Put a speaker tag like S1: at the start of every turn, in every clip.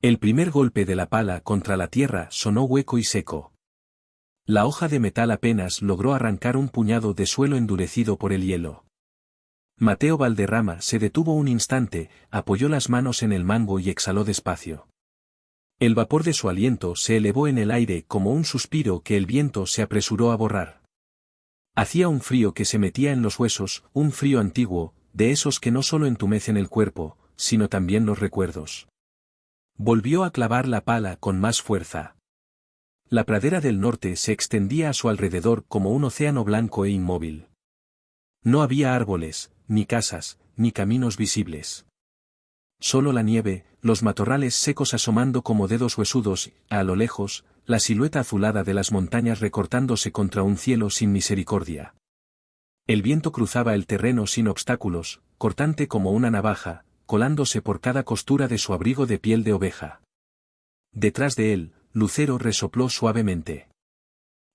S1: El primer golpe de la pala contra la tierra sonó hueco y seco. La hoja de metal apenas logró arrancar un puñado de suelo endurecido por el hielo. Mateo Valderrama se detuvo un instante, apoyó las manos en el mango y exhaló despacio. El vapor de su aliento se elevó en el aire como un suspiro que el viento se apresuró a borrar. Hacía un frío que se metía en los huesos, un frío antiguo, de esos que no solo entumecen el cuerpo, sino también los recuerdos. Volvió a clavar la pala con más fuerza. La pradera del norte se extendía a su alrededor como un océano blanco e inmóvil. No había árboles, ni casas, ni caminos visibles. Solo la nieve, los matorrales secos asomando como dedos huesudos, a lo lejos, la silueta azulada de las montañas recortándose contra un cielo sin misericordia. El viento cruzaba el terreno sin obstáculos, cortante como una navaja, colándose por cada costura de su abrigo de piel de oveja. Detrás de él, Lucero resopló suavemente.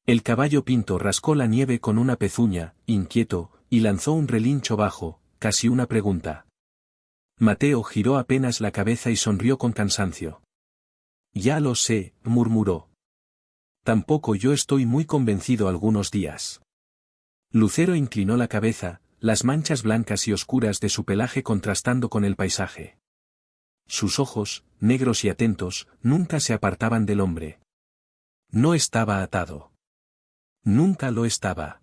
S1: El caballo pinto rascó la nieve con una pezuña, inquieto, y lanzó un relincho bajo, casi una pregunta. Mateo giró apenas la cabeza y sonrió con cansancio. Ya lo sé, murmuró. Tampoco yo estoy muy convencido algunos días. Lucero inclinó la cabeza, las manchas blancas y oscuras de su pelaje contrastando con el paisaje. Sus ojos, negros y atentos, nunca se apartaban del hombre. No estaba atado. Nunca lo estaba.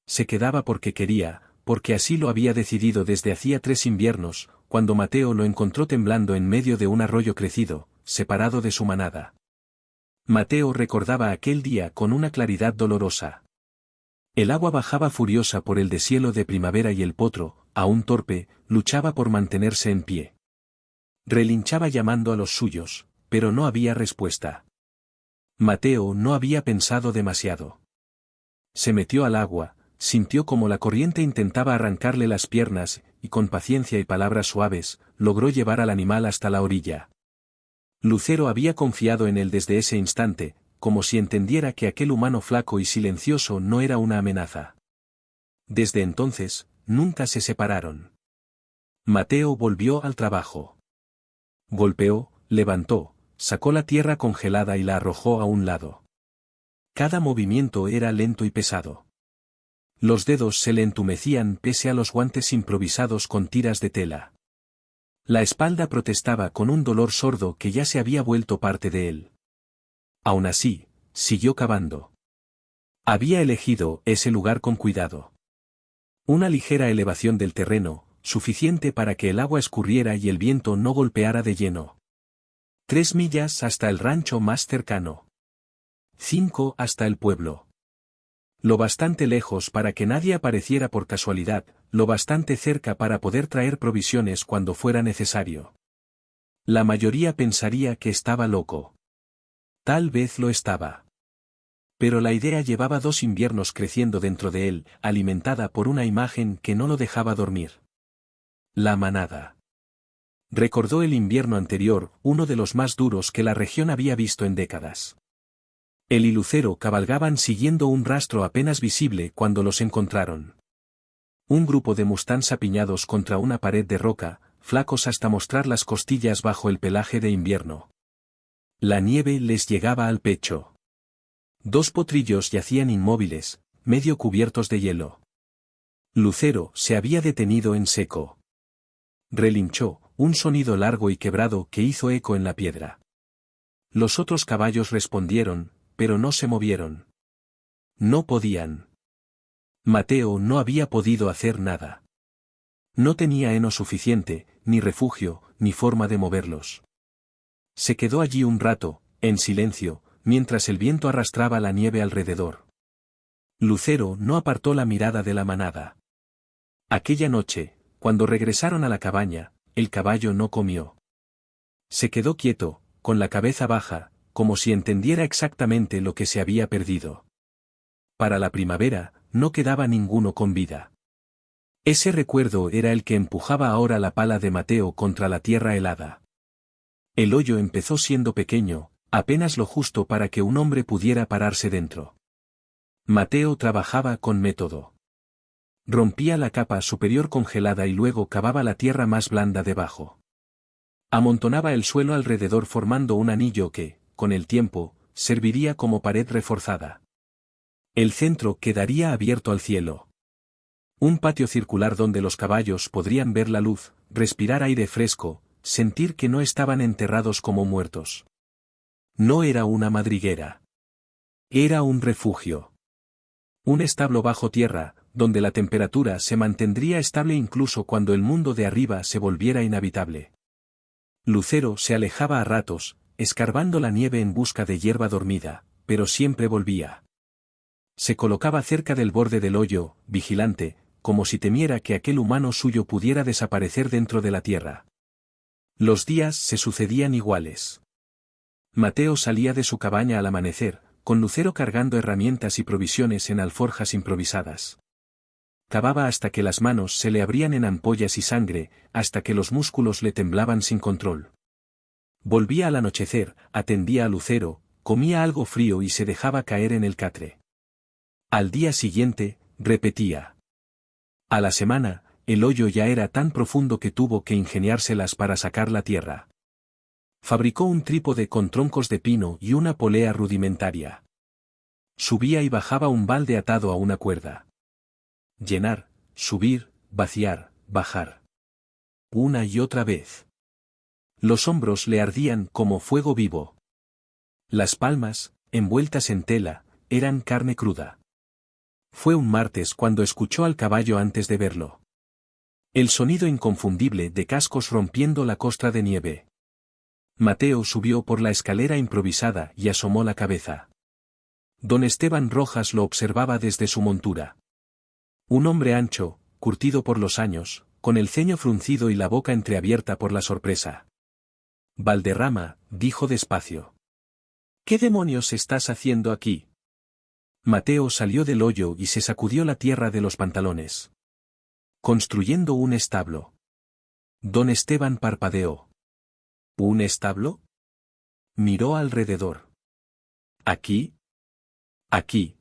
S1: Se quedaba porque quería, porque así lo había decidido desde hacía 3 inviernos, cuando Mateo lo encontró temblando en medio de un arroyo crecido, separado de su manada. Mateo recordaba aquel día con una claridad dolorosa. El agua bajaba furiosa por el deshielo de primavera y el potro, aún torpe, luchaba por mantenerse en pie. Relinchaba llamando a los suyos, pero no había respuesta. Mateo no había pensado demasiado. Se metió al agua, sintió como la corriente intentaba arrancarle las piernas, y con paciencia y palabras suaves, logró llevar al animal hasta la orilla. Lucero había confiado en él desde ese instante, como si entendiera que aquel humano flaco y silencioso no era una amenaza. Desde entonces, nunca se separaron. Mateo volvió al trabajo. Golpeó, levantó, sacó la tierra congelada y la arrojó a un lado. Cada movimiento era lento y pesado. Los dedos se le entumecían pese a los guantes improvisados con tiras de tela. La espalda protestaba con un dolor sordo que ya se había vuelto parte de él. Aún así, siguió cavando. Había elegido ese lugar con cuidado. Una ligera elevación del terreno, suficiente para que el agua escurriera y el viento no golpeara de lleno. 3 millas hasta el rancho más cercano. 5 hasta el pueblo. Lo bastante lejos para que nadie apareciera por casualidad, lo bastante cerca para poder traer provisiones cuando fuera necesario. La mayoría pensaría que estaba loco. Tal vez lo estaba. Pero la idea llevaba 2 inviernos creciendo dentro de él, alimentada por una imagen que no lo dejaba dormir. La manada. Recordó el invierno anterior, uno de los más duros que la región había visto en décadas. Él y Lucero cabalgaban siguiendo un rastro apenas visible cuando los encontraron. Un grupo de mustangs apiñados contra una pared de roca, flacos hasta mostrar las costillas bajo el pelaje de invierno. La nieve les llegaba al pecho. 2 potrillos yacían inmóviles, medio cubiertos de hielo. Lucero se había detenido en seco. Relinchó, un sonido largo y quebrado que hizo eco en la piedra. Los otros caballos respondieron, pero no se movieron. No podían. Mateo no había podido hacer nada. No tenía heno suficiente, ni refugio, ni forma de moverlos. Se quedó allí un rato, en silencio, mientras el viento arrastraba la nieve alrededor. Lucero no apartó la mirada de la manada. Aquella noche, cuando regresaron a la cabaña, el caballo no comió. Se quedó quieto, con la cabeza baja, como si entendiera exactamente lo que se había perdido. Para la primavera, no quedaba ninguno con vida. Ese recuerdo era el que empujaba ahora la pala de Mateo contra la tierra helada. El hoyo empezó siendo pequeño, apenas lo justo para que un hombre pudiera pararse dentro. Mateo trabajaba con método. Rompía la capa superior congelada y luego cavaba la tierra más blanda debajo. Amontonaba el suelo alrededor formando un anillo que, con el tiempo, serviría como pared reforzada. El centro quedaría abierto al cielo. Un patio circular donde los caballos podrían ver la luz, respirar aire fresco, sentir que no estaban enterrados como muertos. No era una madriguera. Era un refugio. Un establo bajo tierra, donde la temperatura se mantendría estable incluso cuando el mundo de arriba se volviera inhabitable. Lucero se alejaba a ratos, escarbando la nieve en busca de hierba dormida, pero siempre volvía. Se colocaba cerca del borde del hoyo, vigilante, como si temiera que aquel humano suyo pudiera desaparecer dentro de la tierra. Los días se sucedían iguales. Mateo salía de su cabaña al amanecer, con Lucero cargando herramientas y provisiones en alforjas improvisadas. Cavaba hasta que las manos se le abrían en ampollas y sangre, hasta que los músculos le temblaban sin control. Volvía al anochecer, atendía a Lucero, comía algo frío y se dejaba caer en el catre. Al día siguiente, repetía. A la semana, el hoyo ya era tan profundo que tuvo que ingeniárselas para sacar la tierra. Fabricó un trípode con troncos de pino y una polea rudimentaria. Subía y bajaba un balde atado a una cuerda. Llenar, subir, vaciar, bajar. Una y otra vez. Los hombros le ardían como fuego vivo. Las palmas, envueltas en tela, eran carne cruda. Fue un martes cuando escuchó al caballo antes de verlo. El sonido inconfundible de cascos rompiendo la costra de nieve. Mateo subió por la escalera improvisada y asomó la cabeza. Don Esteban Rojas lo observaba desde su montura. Un hombre ancho, curtido por los años, con el ceño fruncido y la boca entreabierta por la sorpresa. Valderrama, dijo despacio. ¿Qué demonios estás haciendo aquí? Mateo salió del hoyo y se sacudió la tierra de los pantalones. Construyendo un establo. Don Esteban parpadeó. ¿Un establo? Miró alrededor. ¿Aquí? Aquí.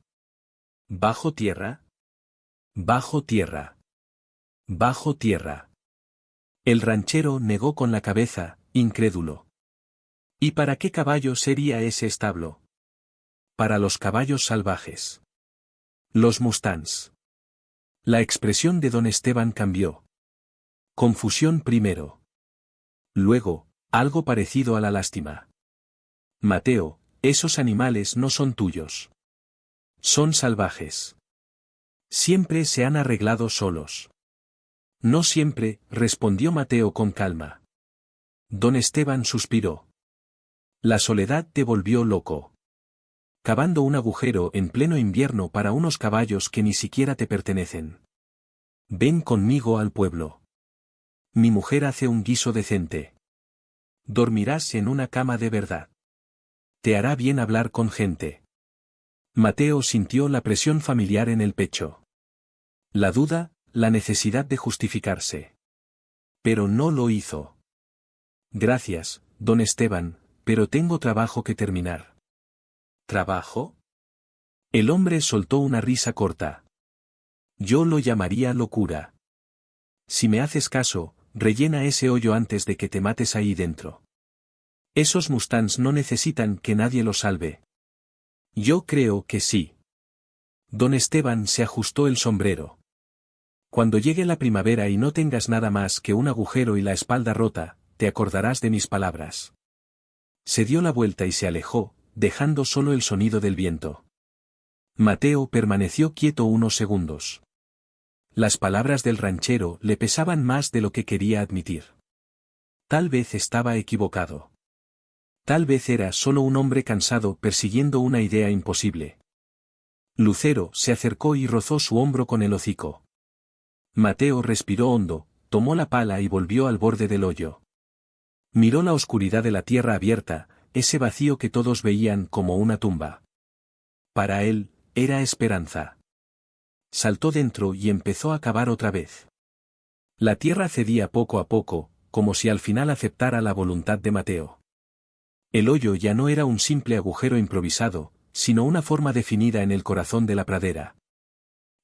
S1: ¿Bajo tierra? Bajo tierra. Bajo tierra. El ranchero negó con la cabeza, incrédulo. ¿Y para qué caballo sería ese establo? Para los caballos salvajes. Los mustangs. La expresión de don Esteban cambió. Confusión primero. Luego, algo parecido a la lástima. Mateo, esos animales no son tuyos. Son salvajes. Siempre se han arreglado solos. No siempre, respondió Mateo con calma. Don Esteban suspiró. La soledad te volvió loco. Cavando un agujero en pleno invierno para unos caballos que ni siquiera te pertenecen. Ven conmigo al pueblo. Mi mujer hace un guiso decente. Dormirás en una cama de verdad. Te hará bien hablar con gente. Mateo sintió la presión familiar en el pecho. La duda, la necesidad de justificarse. Pero no lo hizo. Gracias, don Esteban, pero tengo trabajo que terminar. ¿Trabajo? El hombre soltó una risa corta. Yo lo llamaría locura. Si me haces caso, rellena ese hoyo antes de que te mates ahí dentro. Esos mustangs no necesitan que nadie los salve. Yo creo que sí. Don Esteban se ajustó el sombrero. Cuando llegue la primavera y no tengas nada más que un agujero y la espalda rota, te acordarás de mis palabras. Se dio la vuelta y se alejó, dejando solo el sonido del viento. Mateo permaneció quieto unos segundos. Las palabras del ranchero le pesaban más de lo que quería admitir. Tal vez estaba equivocado. Tal vez era solo un hombre cansado persiguiendo una idea imposible. Lucero se acercó y rozó su hombro con el hocico. Mateo respiró hondo, tomó la pala y volvió al borde del hoyo. Miró la oscuridad de la tierra abierta, ese vacío que todos veían como una tumba. Para él, era esperanza. Saltó dentro y empezó a cavar otra vez. La tierra cedía poco a poco, como si al final aceptara la voluntad de Mateo. El hoyo ya no era un simple agujero improvisado, sino una forma definida en el corazón de la pradera.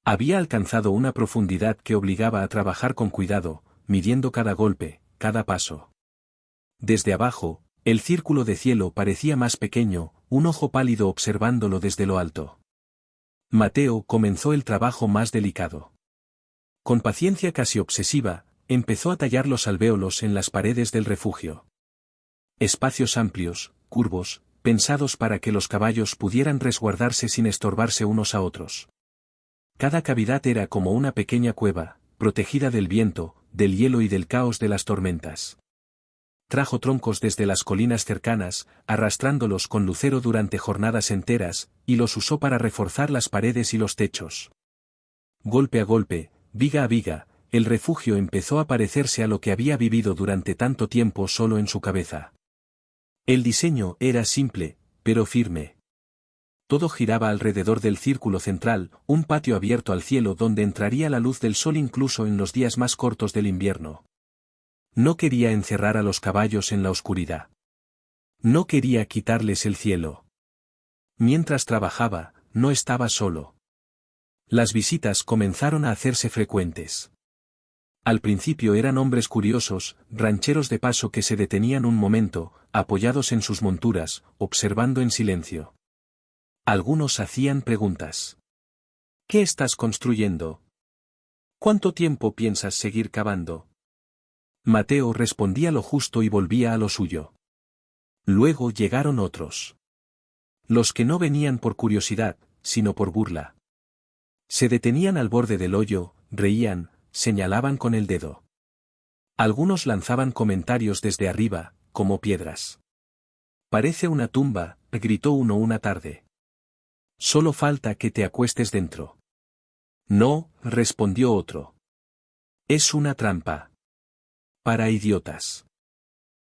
S1: Había alcanzado una profundidad que obligaba a trabajar con cuidado, midiendo cada golpe, cada paso. Desde abajo, el círculo de cielo parecía más pequeño, un ojo pálido observándolo desde lo alto. Mateo comenzó el trabajo más delicado. Con paciencia casi obsesiva, empezó a tallar los alvéolos en las paredes del refugio. Espacios amplios, curvos, pensados para que los caballos pudieran resguardarse sin estorbarse unos a otros. Cada cavidad era como una pequeña cueva, protegida del viento, del hielo y del caos de las tormentas. Trajo troncos desde las colinas cercanas, arrastrándolos con lucero durante jornadas enteras, y los usó para reforzar las paredes y los techos. Golpe a golpe, viga a viga, el refugio empezó a parecerse a lo que había vivido durante tanto tiempo solo en su cabeza. El diseño era simple, pero firme. Todo giraba alrededor del círculo central, un patio abierto al cielo donde entraría la luz del sol incluso en los días más cortos del invierno. No quería encerrar a los caballos en la oscuridad. No quería quitarles el cielo. Mientras trabajaba, no estaba solo. Las visitas comenzaron a hacerse frecuentes. Al principio eran hombres curiosos, rancheros de paso que se detenían un momento, apoyados en sus monturas, observando en silencio. Algunos hacían preguntas. ¿Qué estás construyendo? ¿Cuánto tiempo piensas seguir cavando? Mateo respondía lo justo y volvía a lo suyo. Luego llegaron otros. Los que no venían por curiosidad, sino por burla. Se detenían al borde del hoyo, reían, señalaban con el dedo. Algunos lanzaban comentarios desde arriba, como piedras. Parece una tumba, gritó uno una tarde. Solo falta que te acuestes dentro. No, respondió otro. Es una trampa. Para idiotas.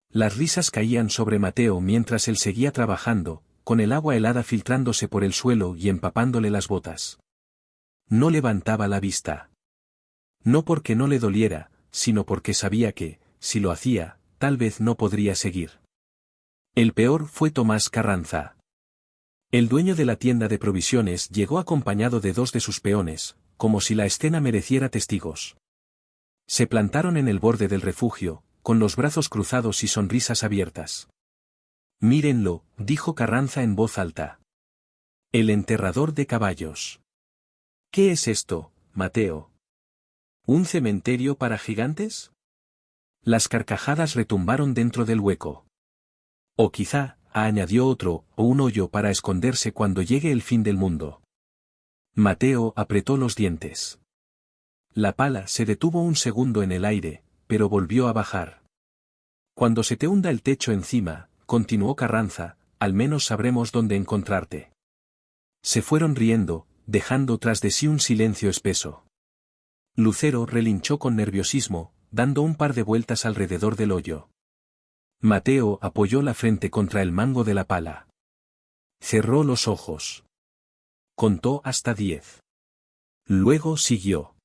S1: Las risas caían sobre Mateo mientras él seguía trabajando, con el agua helada filtrándose por el suelo y empapándole las botas. No levantaba la vista. No porque no le doliera, sino porque sabía que, si lo hacía, tal vez no podría seguir. El peor fue Tomás Carranza. El dueño de la tienda de provisiones llegó acompañado de dos de sus peones, como si la escena mereciera testigos. Se plantaron en el borde del refugio, con los brazos cruzados y sonrisas abiertas. Mírenlo, dijo Carranza en voz alta. El enterrador de caballos. ¿Qué es esto, Mateo? ¿Un cementerio para gigantes? Las carcajadas retumbaron dentro del hueco. O quizá, añadió otro, o un hoyo para esconderse cuando llegue el fin del mundo. Mateo apretó los dientes. La pala se detuvo un segundo en el aire, pero volvió a bajar. Cuando se te hunda el techo encima, continuó Carranza, al menos sabremos dónde encontrarte. Se fueron riendo, dejando tras de sí un silencio espeso. Lucero relinchó con nerviosismo, dando un par de vueltas alrededor del hoyo. Mateo apoyó la frente contra el mango de la pala. Cerró los ojos. Contó hasta 10. Luego siguió.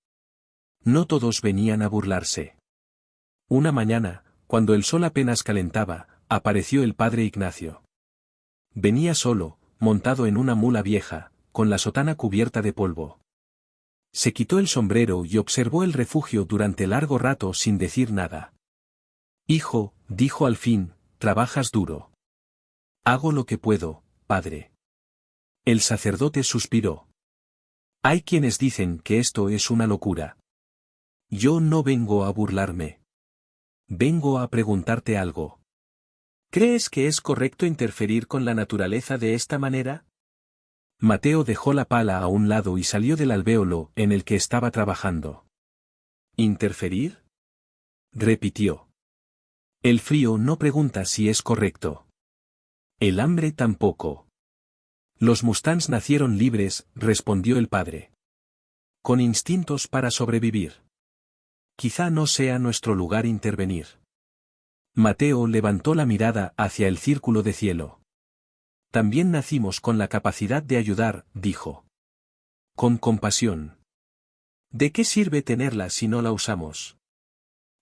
S1: No todos venían a burlarse. Una mañana, cuando el sol apenas calentaba, apareció el padre Ignacio. Venía solo, montado en una mula vieja, con la sotana cubierta de polvo. Se quitó el sombrero y observó el refugio durante largo rato sin decir nada. Hijo, dijo al fin, trabajas duro. Hago lo que puedo, padre. El sacerdote suspiró. Hay quienes dicen que esto es una locura. Yo no vengo a burlarme. Vengo a preguntarte algo. ¿Crees que es correcto interferir con la naturaleza de esta manera? Mateo dejó la pala a un lado y salió del alvéolo en el que estaba trabajando. ¿Interferir? Repitió. El frío no pregunta si es correcto. El hambre tampoco. Los mustangs nacieron libres, respondió el padre. Con instintos para sobrevivir. Quizá no sea nuestro lugar intervenir. Mateo levantó la mirada hacia el círculo de cielo. También nacimos con la capacidad de ayudar, dijo. Con compasión. ¿De qué sirve tenerla si no la usamos?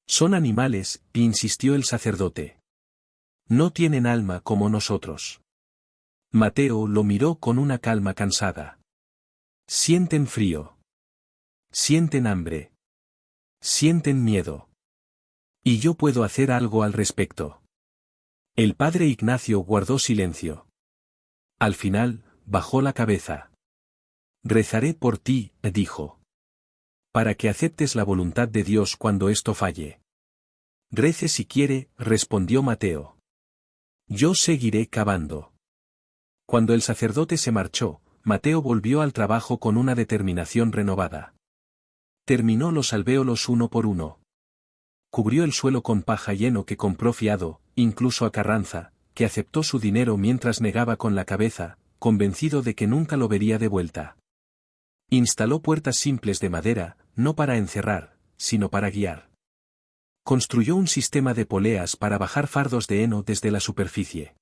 S1: Son animales, insistió el sacerdote. No tienen alma como nosotros. Mateo lo miró con una calma cansada. Sienten frío. Sienten hambre. Sienten miedo. Y yo puedo hacer algo al respecto. El padre Ignacio guardó silencio. Al final, bajó la cabeza. Rezaré por ti, dijo. Para que aceptes la voluntad de Dios cuando esto falle. Rece si quiere, respondió Mateo. Yo seguiré cavando. Cuando el sacerdote se marchó, Mateo volvió al trabajo con una determinación renovada. Terminó los alvéolos uno por uno. Cubrió el suelo con paja lleno que compró fiado, incluso a Carranza, que aceptó su dinero mientras negaba con la cabeza, convencido de que nunca lo vería de vuelta. Instaló puertas simples de madera, no para encerrar, sino para guiar. Construyó un sistema de poleas para bajar fardos de heno desde la superficie.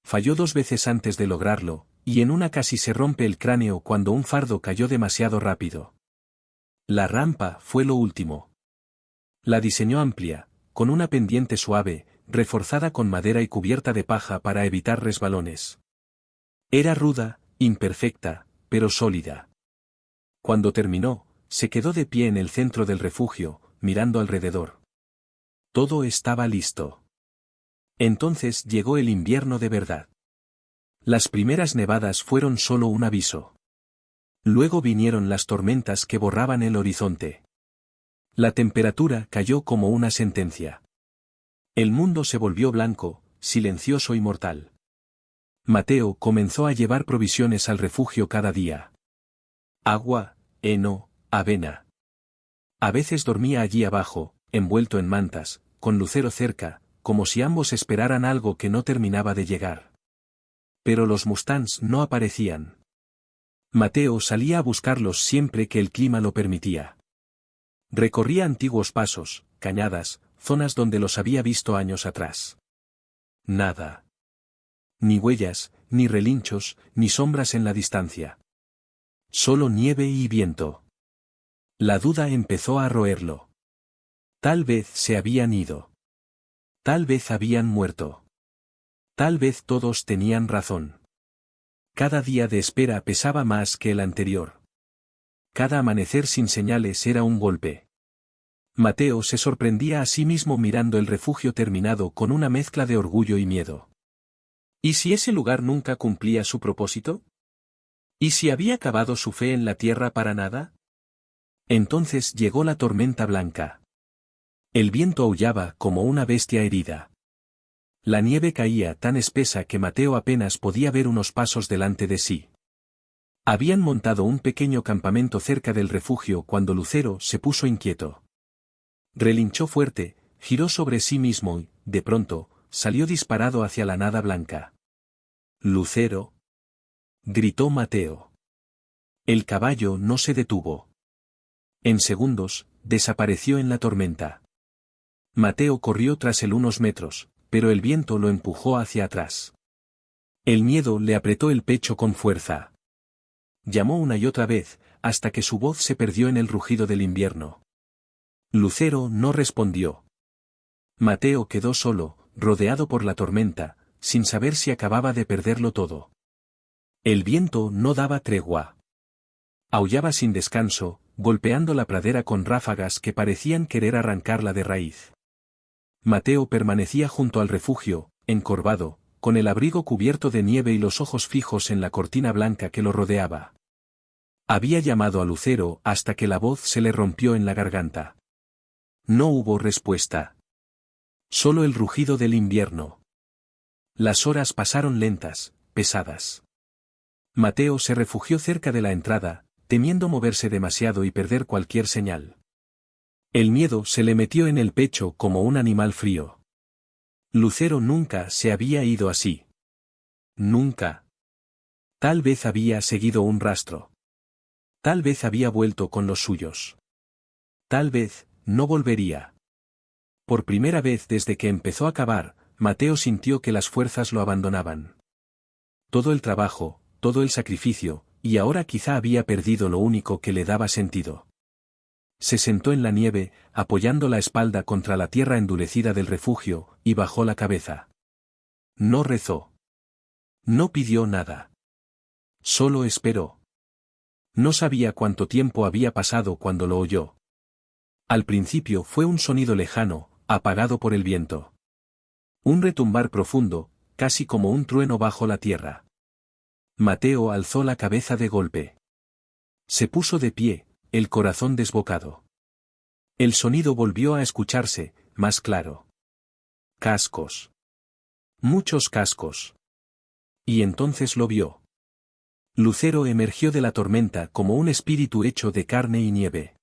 S1: Falló 2 veces antes de lograrlo, y en una casi se rompe el cráneo cuando un fardo cayó demasiado rápido. La rampa fue lo último. La diseñó amplia, con una pendiente suave, reforzada con madera y cubierta de paja para evitar resbalones. Era ruda, imperfecta, pero sólida. Cuando terminó, se quedó de pie en el centro del refugio, mirando alrededor. Todo estaba listo. Entonces llegó el invierno de verdad. Las primeras nevadas fueron solo un aviso. Luego vinieron las tormentas que borraban el horizonte. La temperatura cayó como una sentencia. El mundo se volvió blanco, silencioso y mortal. Mateo comenzó a llevar provisiones al refugio cada día. Agua, heno, avena. A veces dormía allí abajo, envuelto en mantas, con Lucero cerca, como si ambos esperaran algo que no terminaba de llegar. Pero los mustangs no aparecían. Mateo salía a buscarlos siempre que el clima lo permitía. Recorría antiguos pasos, cañadas, zonas donde los había visto años atrás. Nada. Ni huellas, ni relinchos, ni sombras en la distancia. Solo nieve y viento. La duda empezó a roerlo. Tal vez se habían ido. Tal vez habían muerto. Tal vez todos tenían razón. Cada día de espera pesaba más que el anterior. Cada amanecer sin señales era un golpe. Mateo se sorprendía a sí mismo mirando el refugio terminado con una mezcla de orgullo y miedo. ¿Y si ese lugar nunca cumplía su propósito? ¿Y si había acabado su fe en la tierra para nada? Entonces llegó la tormenta blanca. El viento aullaba como una bestia herida. La nieve caía tan espesa que Mateo apenas podía ver unos pasos delante de sí. Habían montado un pequeño campamento cerca del refugio cuando Lucero se puso inquieto. Relinchó fuerte, giró sobre sí mismo y, de pronto, salió disparado hacia la nada blanca. «¡Lucero!», gritó Mateo. El caballo no se detuvo. En segundos, desapareció en la tormenta. Mateo corrió tras él unos metros, pero el viento lo empujó hacia atrás. El miedo le apretó el pecho con fuerza. Llamó una y otra vez, hasta que su voz se perdió en el rugido del invierno. Lucero no respondió. Mateo quedó solo, rodeado por la tormenta, sin saber si acababa de perderlo todo. El viento no daba tregua. Aullaba sin descanso, golpeando la pradera con ráfagas que parecían querer arrancarla de raíz. Mateo permanecía junto al refugio, encorvado, con el abrigo cubierto de nieve y los ojos fijos en la cortina blanca que lo rodeaba. Había llamado a Lucero hasta que la voz se le rompió en la garganta. No hubo respuesta. Solo el rugido del invierno. Las horas pasaron lentas, pesadas. Mateo se refugió cerca de la entrada, temiendo moverse demasiado y perder cualquier señal. El miedo se le metió en el pecho como un animal frío. Lucero nunca se había ido así. Nunca. Tal vez había seguido un rastro. Tal vez había vuelto con los suyos. Tal vez, no volvería. Por primera vez desde que empezó a cavar, Mateo sintió que las fuerzas lo abandonaban. Todo el trabajo, todo el sacrificio, y ahora quizá había perdido lo único que le daba sentido. Se sentó en la nieve, apoyando la espalda contra la tierra endurecida del refugio, y bajó la cabeza. No rezó. No pidió nada. Solo esperó. No sabía cuánto tiempo había pasado cuando lo oyó. Al principio fue un sonido lejano, apagado por el viento. Un retumbar profundo, casi como un trueno bajo la tierra. Mateo alzó la cabeza de golpe. Se puso de pie, el corazón desbocado. El sonido volvió a escucharse, más claro. Cascos. Muchos cascos. Y entonces lo vio. Lucero emergió de la tormenta como un espíritu hecho de carne y nieve.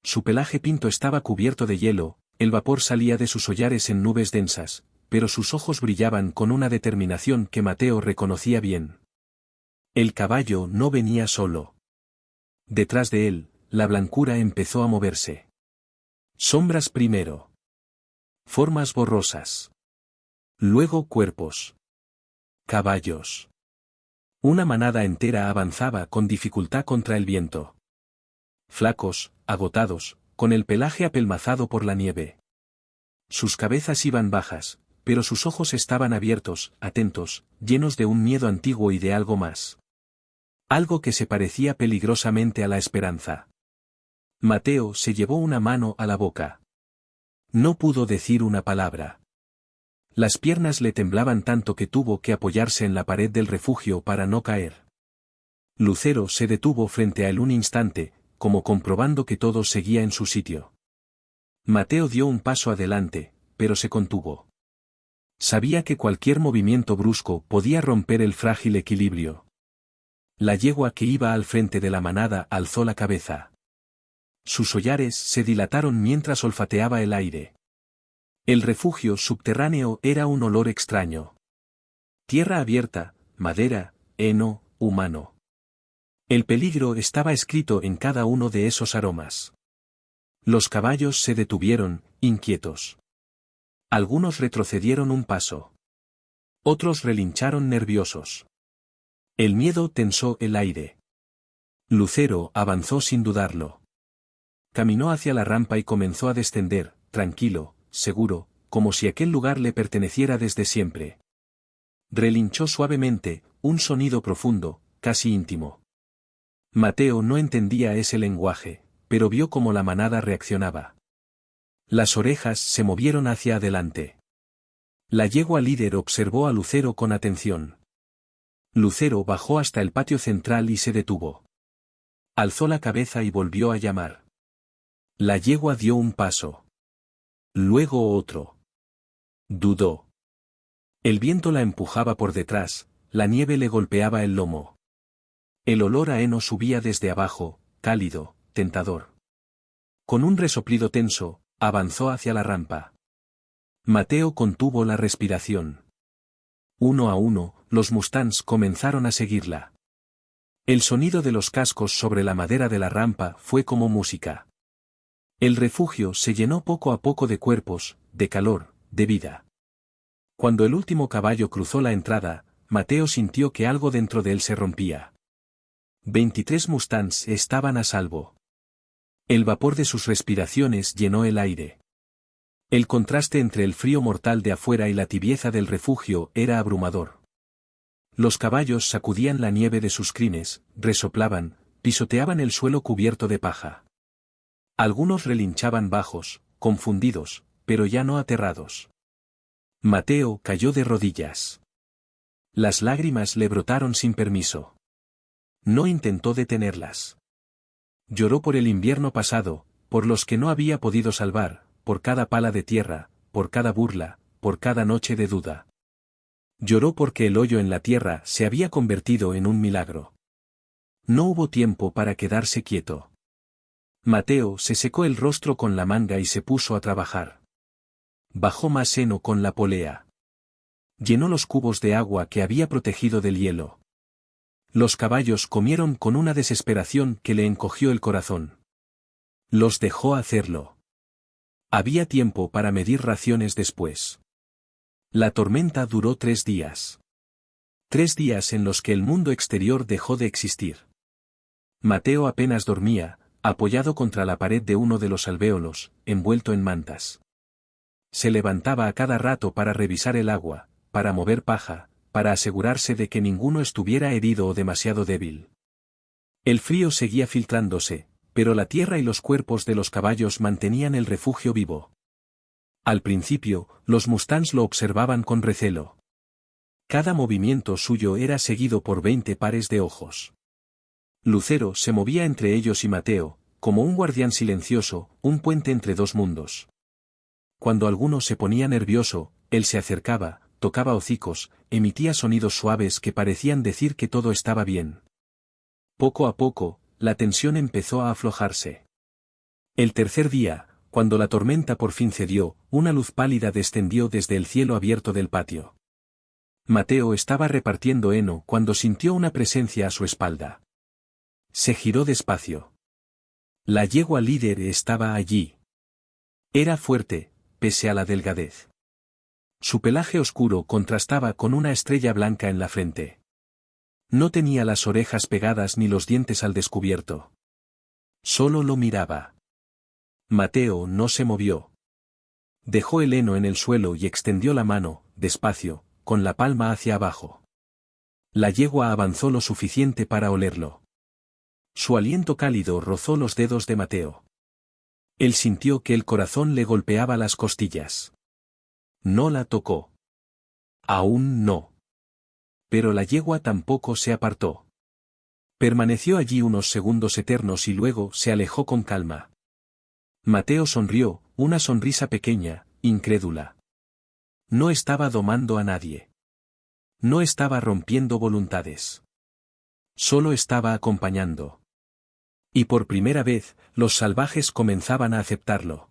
S1: Su pelaje pinto estaba cubierto de hielo, el vapor salía de sus hollares en nubes densas, pero sus ojos brillaban con una determinación que Mateo reconocía bien. El caballo no venía solo. Detrás de él, la blancura empezó a moverse. Sombras primero. Formas borrosas. Luego cuerpos. Caballos. Una manada entera avanzaba con dificultad contra el viento. Flacos, agotados, con el pelaje apelmazado por la nieve. Sus cabezas iban bajas, pero sus ojos estaban abiertos, atentos, llenos de un miedo antiguo y de algo más. Algo que se parecía peligrosamente a la esperanza. Mateo se llevó una mano a la boca. No pudo decir una palabra. Las piernas le temblaban tanto que tuvo que apoyarse en la pared del refugio para no caer. Lucero se detuvo frente a él un instante, como comprobando que todo seguía en su sitio. Mateo dio un paso adelante, pero se contuvo. Sabía que cualquier movimiento brusco podía romper el frágil equilibrio. La yegua que iba al frente de la manada alzó la cabeza. Sus hollares se dilataron mientras olfateaba el aire. El refugio subterráneo era un olor extraño. Tierra abierta, madera, heno, humano. El peligro estaba escrito en cada uno de esos aromas. Los caballos se detuvieron, inquietos. Algunos retrocedieron un paso. Otros relincharon nerviosos. El miedo tensó el aire. Lucero avanzó sin dudarlo. Caminó hacia la rampa y comenzó a descender, tranquilo, seguro, como si aquel lugar le perteneciera desde siempre. Relinchó suavemente, un sonido profundo, casi íntimo. Mateo no entendía ese lenguaje, pero vio cómo la manada reaccionaba. Las orejas se movieron hacia adelante. La yegua líder observó a Lucero con atención. Lucero bajó hasta el patio central y se detuvo. Alzó la cabeza y volvió a llamar. La yegua dio un paso. Luego otro. Dudó. El viento la empujaba por detrás, la nieve le golpeaba el lomo. El olor a heno subía desde abajo, cálido, tentador. Con un resoplido tenso, avanzó hacia la rampa. Mateo contuvo la respiración. Uno a uno, los mustangs comenzaron a seguirla. El sonido de los cascos sobre la madera de la rampa fue como música. El refugio se llenó poco a poco de cuerpos, de calor, de vida. Cuando el último caballo cruzó la entrada, Mateo sintió que algo dentro de él se rompía. 23 mustangs estaban a salvo. El vapor de sus respiraciones llenó el aire. El contraste entre el frío mortal de afuera y la tibieza del refugio era abrumador. Los caballos sacudían la nieve de sus crines, resoplaban, pisoteaban el suelo cubierto de paja. Algunos relinchaban bajos, confundidos, pero ya no aterrados. Mateo cayó de rodillas. Las lágrimas le brotaron sin permiso. No intentó detenerlas. Lloró por el invierno pasado, por los que no había podido salvar, por cada pala de tierra, por cada burla, por cada noche de duda. Lloró porque el hoyo en la tierra se había convertido en un milagro. No hubo tiempo para quedarse quieto. Mateo se secó el rostro con la manga y se puso a trabajar. Bajó más heno con la polea. Llenó los cubos de agua que había protegido del hielo. Los caballos comieron con una desesperación que le encogió el corazón. Los dejó hacerlo. Había tiempo para medir raciones después. La tormenta duró 3 días. 3 días en los que el mundo exterior dejó de existir. Mateo apenas dormía, apoyado contra la pared de uno de los alvéolos, envuelto en mantas. Se levantaba a cada rato para revisar el agua, para mover paja, para asegurarse de que ninguno estuviera herido o demasiado débil. El frío seguía filtrándose, pero la tierra y los cuerpos de los caballos mantenían el refugio vivo. Al principio, los mustangs lo observaban con recelo. Cada movimiento suyo era seguido por 20 pares de ojos. Lucero se movía entre ellos y Mateo, como un guardián silencioso, un puente entre dos mundos. Cuando alguno se ponía nervioso, él se acercaba, tocaba hocicos, emitía sonidos suaves que parecían decir que todo estaba bien. Poco a poco, la tensión empezó a aflojarse. El tercer día, cuando la tormenta por fin cedió, una luz pálida descendió desde el cielo abierto del patio. Mateo estaba repartiendo heno cuando sintió una presencia a su espalda. Se giró despacio. La yegua líder estaba allí. Era fuerte, pese a la delgadez. Su pelaje oscuro contrastaba con una estrella blanca en la frente. No tenía las orejas pegadas ni los dientes al descubierto. Solo lo miraba. Mateo no se movió. Dejó el heno en el suelo y extendió la mano, despacio, con la palma hacia abajo. La yegua avanzó lo suficiente para olerlo. Su aliento cálido rozó los dedos de Mateo. Él sintió que el corazón le golpeaba las costillas. No la tocó. Aún no. Pero la yegua tampoco se apartó. Permaneció allí unos segundos eternos y luego se alejó con calma. Mateo sonrió, una sonrisa pequeña, incrédula. No estaba domando a nadie. No estaba rompiendo voluntades. Solo estaba acompañando. Y por primera vez, los salvajes comenzaban a aceptarlo.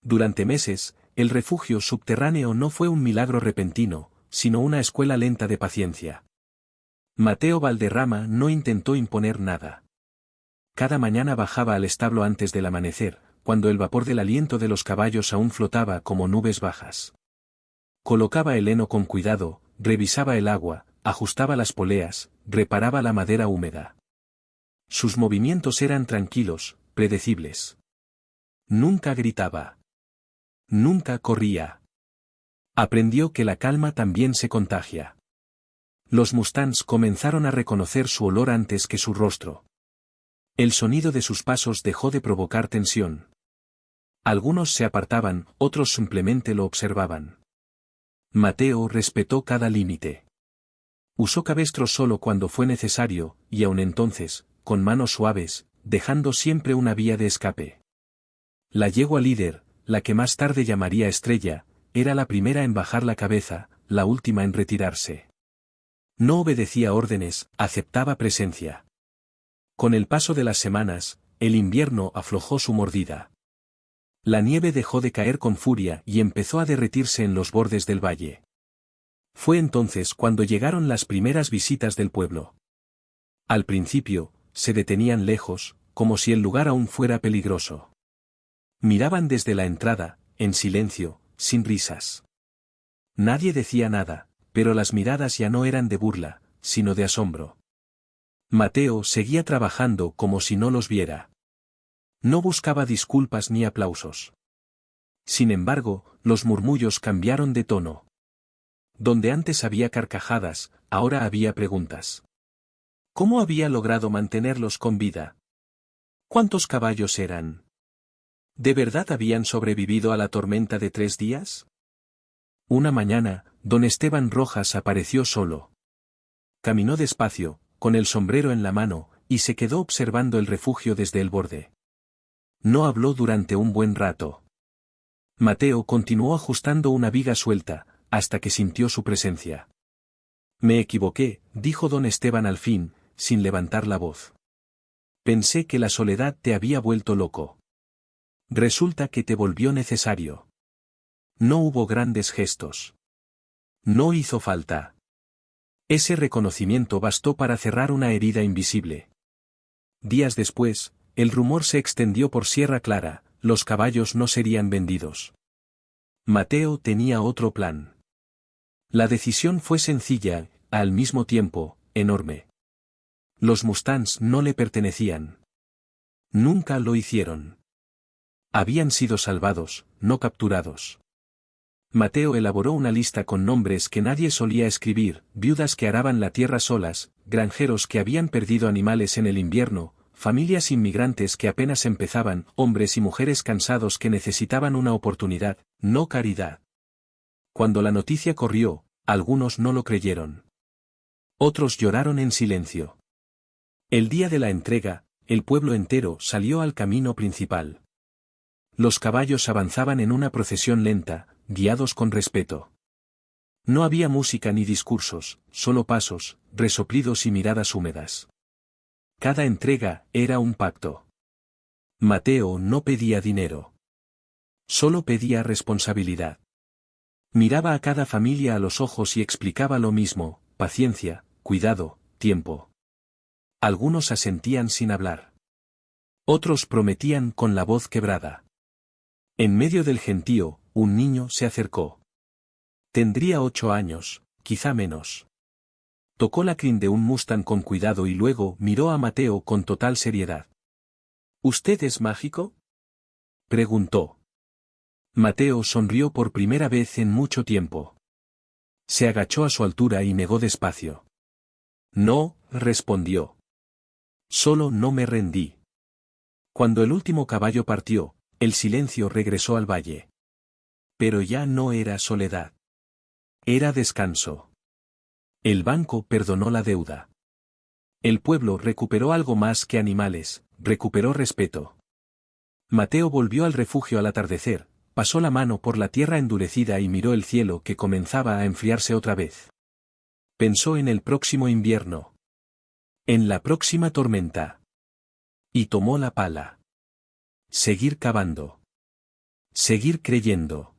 S1: Durante meses, el refugio subterráneo no fue un milagro repentino, sino una escuela lenta de paciencia. Mateo Valderrama no intentó imponer nada. Cada mañana bajaba al establo antes del amanecer, cuando el vapor del aliento de los caballos aún flotaba como nubes bajas. Colocaba el heno con cuidado, revisaba el agua, ajustaba las poleas, reparaba la madera húmeda. Sus movimientos eran tranquilos, predecibles. Nunca gritaba. Nunca corría. Aprendió que la calma también se contagia. Los mustangs comenzaron a reconocer su olor antes que su rostro. El sonido de sus pasos dejó de provocar tensión. Algunos se apartaban, otros simplemente lo observaban. Mateo respetó cada límite. Usó cabestro solo cuando fue necesario, y aun entonces, con manos suaves, dejando siempre una vía de escape. La yegua líder, la que más tarde llamaría Estrella, era la primera en bajar la cabeza, la última en retirarse. No obedecía órdenes, aceptaba presencia. Con el paso de las semanas, el invierno aflojó su mordida. La nieve dejó de caer con furia y empezó a derretirse en los bordes del valle. Fue entonces cuando llegaron las primeras visitas del pueblo. Al principio, se detenían lejos, como si el lugar aún fuera peligroso. Miraban desde la entrada, en silencio, sin risas. Nadie decía nada, pero las miradas ya no eran de burla, sino de asombro. Mateo seguía trabajando como si no los viera. No buscaba disculpas ni aplausos. Sin embargo, los murmullos cambiaron de tono. Donde antes había carcajadas, ahora había preguntas. ¿Cómo había logrado mantenerlos con vida? ¿Cuántos caballos eran? ¿De verdad habían sobrevivido a la tormenta de 3 días? Una mañana, don Esteban Rojas apareció solo. Caminó despacio, con el sombrero en la mano, y se quedó observando el refugio desde el borde. No habló durante un buen rato. Mateo continuó ajustando una viga suelta, hasta que sintió su presencia. Me equivoqué, dijo don Esteban al fin, sin levantar la voz. Pensé que la soledad te había vuelto loco. Resulta que te volvió necesario. No hubo grandes gestos. No hizo falta. Ese reconocimiento bastó para cerrar una herida invisible. Días después, el rumor se extendió por Sierra Clara, los caballos no serían vendidos. Mateo tenía otro plan. La decisión fue sencilla, al mismo tiempo, enorme. Los mustangs no le pertenecían. Nunca lo hicieron. Habían sido salvados, no capturados. Mateo elaboró una lista con nombres que nadie solía escribir, viudas que araban la tierra solas, granjeros que habían perdido animales en el invierno, familias inmigrantes que apenas empezaban, hombres y mujeres cansados que necesitaban una oportunidad, no caridad. Cuando la noticia corrió, algunos no lo creyeron. Otros lloraron en silencio. El día de la entrega, el pueblo entero salió al camino principal. Los caballos avanzaban en una procesión lenta, guiados con respeto. No había música ni discursos, solo pasos, resoplidos y miradas húmedas. Cada entrega era un pacto. Mateo no pedía dinero. Solo pedía responsabilidad. Miraba a cada familia a los ojos y explicaba lo mismo: paciencia, cuidado, tiempo. Algunos asentían sin hablar. Otros prometían con la voz quebrada. En medio del gentío, un niño se acercó. Tendría 8 años, quizá menos. Tocó la crin de un Mustang con cuidado y luego miró a Mateo con total seriedad. ¿Usted es mágico?, preguntó. Mateo sonrió por primera vez en mucho tiempo. Se agachó a su altura y negó despacio. No, respondió. Solo no me rendí. Cuando el último caballo partió, el silencio regresó al valle. Pero ya no era soledad. Era descanso. El banco perdonó la deuda. El pueblo recuperó algo más que animales, recuperó respeto. Mateo volvió al refugio al atardecer, pasó la mano por la tierra endurecida y miró el cielo que comenzaba a enfriarse otra vez. Pensó en el próximo invierno. En la próxima tormenta. Y tomó la pala. Seguir cavando. Seguir creyendo.